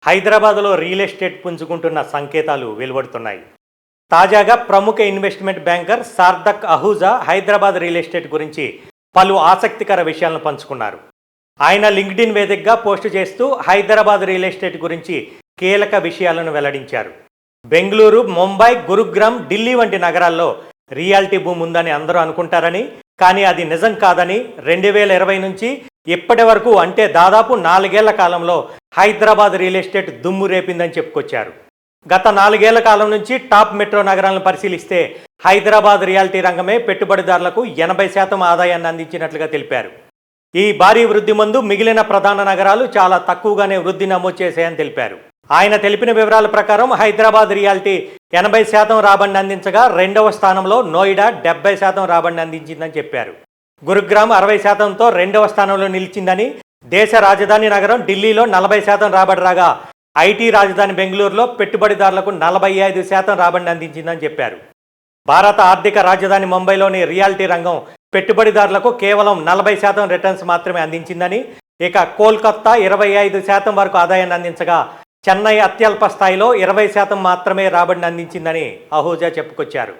హైదరాబాద్లో real estate పుంజుకుంటున్న సంకేతాలు వెలువడుతున్నాయి. తాజాగా ప్రముఖ investment banker Sarthak Ahuja Hyderabad real estate గురించి పలు ఆసక్తికర విషయాలను పంచుకున్నారు. ఆయన లింక్డ్ఇన్ వేదికగా పోస్టు చేస్తూ హైదరాబాద్ రియల్ ఎస్టేట్ గురించి కీలక విషయాలను వెల్లడించారు. బెంగళూరు, ముంబై, గురుగ్రామ్, ఢిల్లీ వంటి నగరాల్లో రియాలిటీ భూమి ఉందని అందరూ అనుకుంటారని, కానీ అది నిజం కాదని 2020 నుంచి ఇప్పటి వరకు అంటే దాదాపు 4 ఏళ్ల కాలంలో హైదరాబాద్ రియల్ ఎస్టేట్ దుమ్ము రేపిందని చెప్పుకొచ్చారు. గత 4 ఏళ్ల కాలం నుంచి టాప్ మెట్రో నగరాలను పరిశీలిస్తే హైదరాబాద్ రియాలిటీ రంగమే పెట్టుబడిదారులకు 80% ఆదాయాన్ని అందించినట్లుగా తెలిపారు. ఈ భారీ వృద్ధి ముందు మిగిలిన ప్రధాన నగరాలు చాలా తక్కువగానే వృద్ధి నమోదు చేశాయని తెలిపారు. ఆయన తెలిపిన వివరాల ప్రకారం హైదరాబాద్ రియాలిటీ 80% రాబడిని అందించగా రెండవ స్థానంలో నోయిడా 70% రాబడిని అందించిందని చెప్పారు. గురుగ్రామ్ 60%తో రెండవ స్థానంలో నిలిచిందని, దేశ రాజధాని నగరం ఢిల్లీలో 40% రాబడి రాగా ఐటీ రాజధాని బెంగళూరులో పెట్టుబడిదారులకు 45% రాబడిని అందించిందని చెప్పారు. భారత ఆర్థిక రాజధాని ముంబైలోని రియాలిటీ రంగం పెట్టుబడిదారులకు కేవలం 40% రిటర్న్స్ మాత్రమే అందించిందని, ఇక కోల్కతా 25% వరకు ఆదాయాన్ని అందించగా చెన్నై అత్యల్ప స్థాయిలో 20% మాత్రమే రాబడిని అందించిందని అహూజా చెప్పుకొచ్చారు.